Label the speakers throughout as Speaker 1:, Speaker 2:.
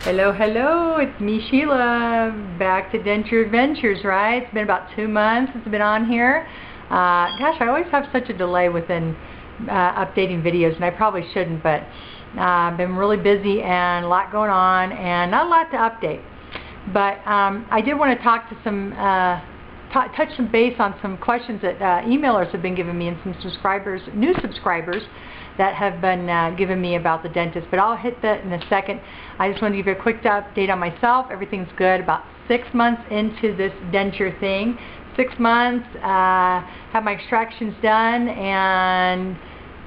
Speaker 1: Hello, hello, it's me, Sheila, back to Denture Adventures, right? It's been about 2 months since I've been on here. Gosh, I always have such a delay within updating videos, and I probably shouldn't, but I've been really busy and a lot going on, and not a lot to update. But I did want to talk to some, touch some base on some questions that emailers have been giving me, and some subscribers, new subscribers, that have been giving me about the dentist, but I'll hit that in a second. I just want to give you a quick update on myself. Everything's good. About 6 months into this denture thing. 6 months, have my extractions done and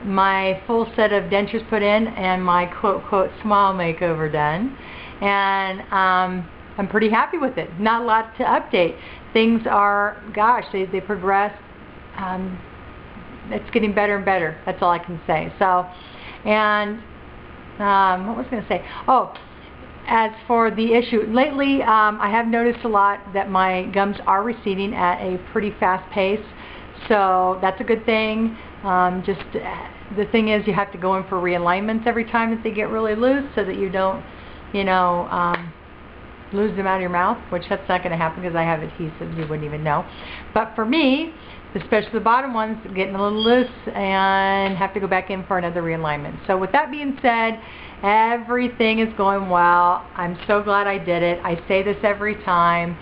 Speaker 1: my full set of dentures put in and my quote smile makeover done, and I'm pretty happy with it. Not a lot to update. Things are, gosh, they progress. It's getting better and better. That's all I can say. So, and what was I going to say? Oh, as for the issue, lately I have noticed a lot that my gums are receding at a pretty fast pace. So that's a good thing. Just the thing is, you have to go in for realignments every time that they get really loose, so that you don't, lose them out of your mouth, which that's not going to happen because I have adhesives. You wouldn't even know. But for me, especially the bottom ones, getting a little loose and have to go back in for another realignment. So with that being said, everything is going well. I'm so glad I did it. I say this every time.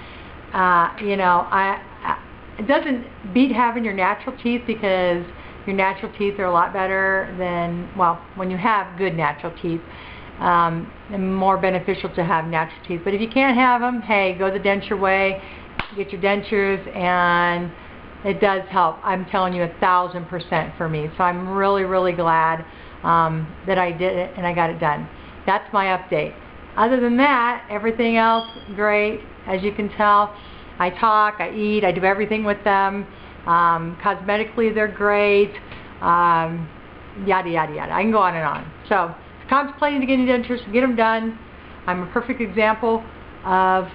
Speaker 1: It doesn't beat having your natural teeth, because your natural teeth are a lot better than, well, when you have good natural teeth, and more beneficial to have natural teeth. But if you can't have them, hey, go the denture way, get your dentures, and it does help. I'm telling you, 1,000% for me. So I'm really, really glad that I did it and I got it done. That's my update. Other than that, everything else great. As you can tell, I talk, I eat, I do everything with them. Cosmetically, they're great. Yada, yada, yada. I can go on and on. So, contemplating to get dentures, get them done. I'm a perfect example of,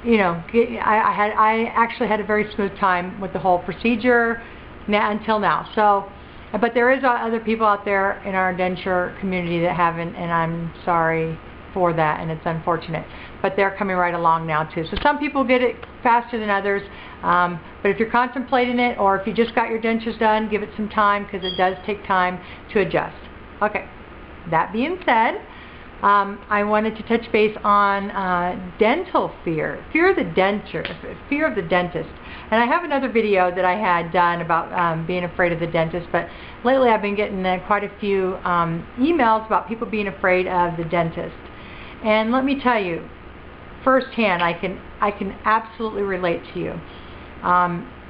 Speaker 1: I actually had a very smooth time with the whole procedure until now. So, but there is other people out there in our denture community that haven't, and I'm sorry for that, and it's unfortunate. But they're coming right along now too. So some people get it faster than others. But if you're contemplating it, or if you just got your dentures done, give it some time, because it does take time to adjust. Okay. That being said, I wanted to touch base on dental fear of the dentist. And I have another video that I had done about being afraid of the dentist, but lately I've been getting quite a few emails about people being afraid of the dentist. And let me tell you, firsthand, I can absolutely relate to you.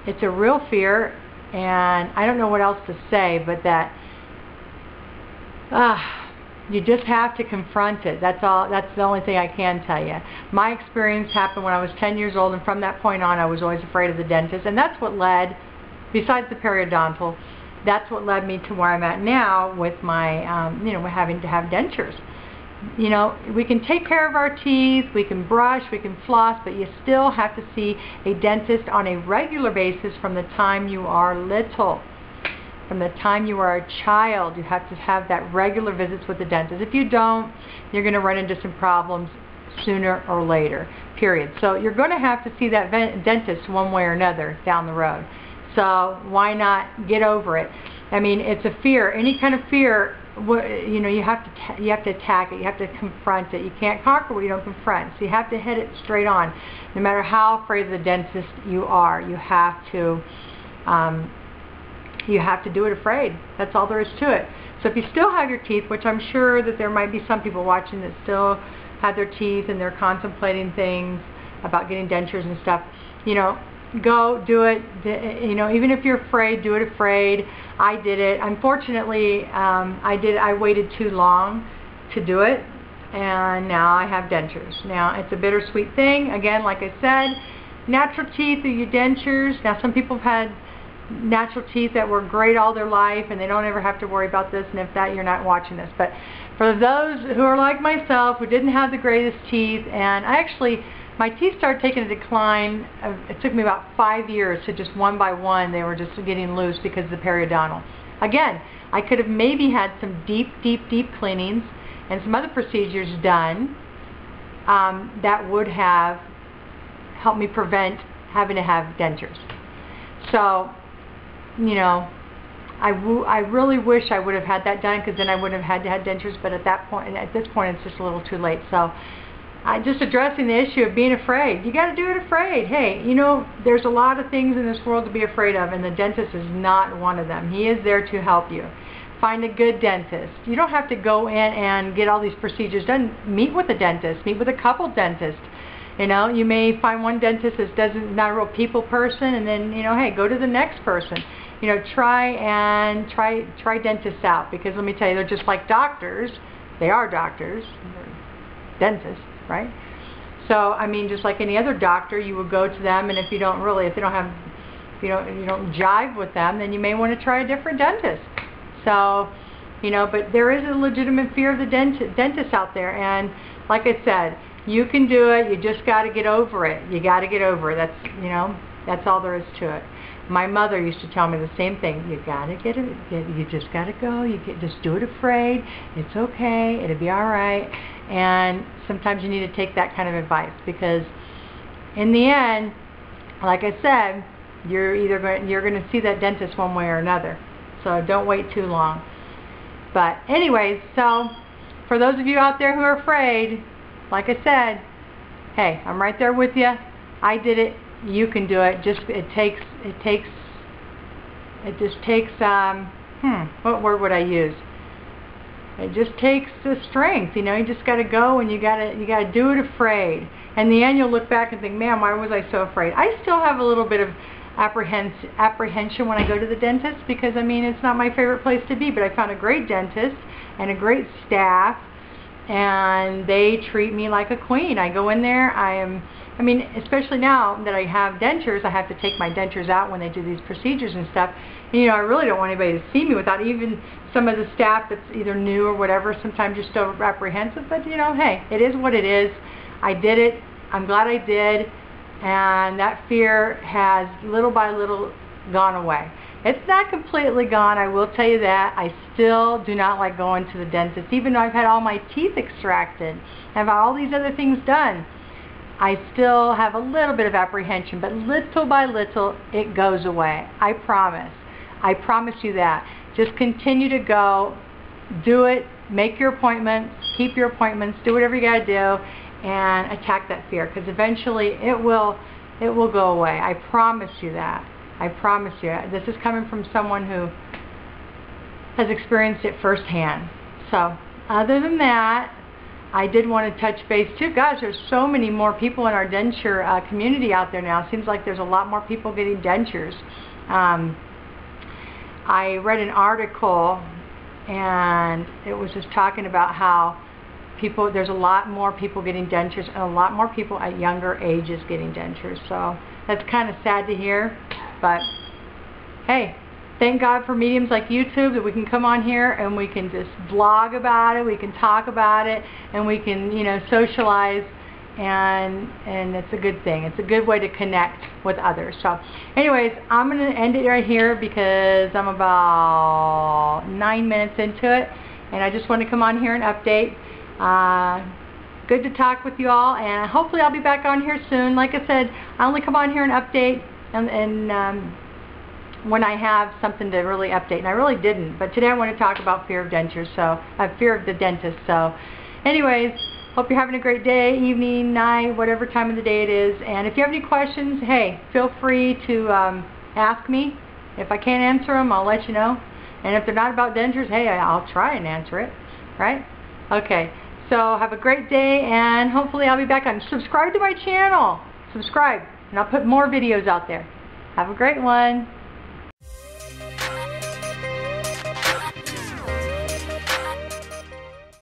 Speaker 1: It's a real fear, and I don't know what else to say, but that you just have to confront it. That's all. That's the only thing I can tell you. My experience happened when I was 10 years old, and from that point on, I was always afraid of the dentist, and that's what led, besides the periodontal, that's what led me to where I'm at now with my, having to have dentures. We can take care of our teeth, we can brush, we can floss, but you still have to see a dentist on a regular basis from the time you are little. From the time you are a child, you have to have that regular visits with the dentist. If you don't, you're going to run into some problems sooner or later, period. So you're going to have to see that dentist one way or another down the road. So why not get over it? I mean, it's a fear. Any kind of fear, you have to attack it. You have to confront it. You can't conquer what you don't confront. So you have to hit it straight on. No matter how afraid of the dentist you are, you have to do it afraid. That's all there is to it. So if you still have your teeth, which I'm sure that there might be some people watching that still have their teeth and they're contemplating things about getting dentures and stuff, go do it. Even if you're afraid, do it afraid. I did it. Unfortunately, I waited too long to do it, and now I have dentures. Now, it's a bittersweet thing. Again, like I said, natural teeth are your dentures. Now, some people have had natural teeth that were great all their life, and they don't ever have to worry about this, and if that, you're not watching this. But for those who are like myself, who didn't have the greatest teeth, and my teeth started taking a decline. It took me about 5 years to just one by one, they were just getting loose because of the periodontal. Again, I could have maybe had some deep cleanings and some other procedures done that would have helped me prevent having to have dentures. So, you know, I really wish I would have had that done, because then I wouldn't have had to have dentures, but at this point it's just a little too late. So just addressing the issue of being afraid. You got to do it afraid. Hey, you know, there's a lot of things in this world to be afraid of, and the dentist is not one of them. He is there to help you. Find a good dentist. You don't have to go in and get all these procedures done. Meet with a dentist. Meet with a couple dentists. You know, you may find one dentist that not a real people person, and then, you know, hey, go to the next person. You know, try dentists out, because let me tell you, they're just like doctors. They are doctors. They're dentists, right? So, I mean, just like any other doctor, you would go to them, and if you don't jive with them, then you may want to try a different dentist. So, you know, but there is a legitimate fear of the dentist out there, and like I said, you can do it. You just got to get over it. You got to get over it. That's, you know, that's all there is to it. My mother used to tell me the same thing. You got to get it. You just got to go. Just do it afraid. It's okay. It'll be all right. And sometimes you need to take that kind of advice, because in the end, like I said, you're going to see that dentist one way or another. So don't wait too long. But anyways, so for those of you out there who are afraid, like I said, hey, I'm right there with you. I did it. You can do it. It just takes what word would I use? It just takes the strength, you know. You just got to go, and you got to do it afraid. And in the end, you'll look back and think, man, why was I so afraid? I still have a little bit of apprehension when I go to the dentist, because I mean, it's not my favorite place to be, but I found a great dentist and a great staff, and they treat me like a queen. I go in there, I mean, especially now that I have dentures, I have to take my dentures out when they do these procedures and stuff. And, you know, I really don't want anybody to see me without, even some of the staff that's either new or whatever. Sometimes you're still apprehensive, but, you know, hey, it is what it is. I did it. I'm glad I did. And that fear has little by little gone away. It's not completely gone, I will tell you that. I still do not like going to the dentist, even though I've had all my teeth extracted, I've had all these other things done. I still have a little bit of apprehension, but little by little it goes away. I promise. I promise you that. Just continue to go, do it, make your appointments, keep your appointments, do whatever you got to do, and attack that fear, because eventually it will go away. I promise you that. I promise you. This is coming from someone who has experienced it firsthand. So, other than that, I did want to touch base too. Gosh, there's so many more people in our denture community out there now. It seems like there's a lot more people getting dentures. I read an article, and it was just talking about how there's a lot more people getting dentures, and a lot more people at younger ages getting dentures. So that's kind of sad to hear, but hey, thank God for mediums like YouTube, that we can come on here and we can just blog about it, we can talk about it, and we can, you know, socialize, and it's a good thing. It's a good way to connect with others. So anyways, I'm going to end it right here, because I'm about 9 minutes into it, and I just want to come on here and update. Good to talk with you all, and hopefully I'll be back on here soon. Like I said, I only come on here and update and when I have something to really update, and I really didn't, but today I want to talk about fear of dentures, so fear of the dentist. So anyways, hope you're having a great day, evening, night, whatever time of the day it is. And if you have any questions, hey, feel free to ask me. If I can't answer them, I'll let you know. And if they're not about dentures, hey, I'll try and answer it, right? Okay, so have a great day, and hopefully I'll be back on. Subscribe to my channel. Subscribe, and I'll put more videos out there. Have a great one.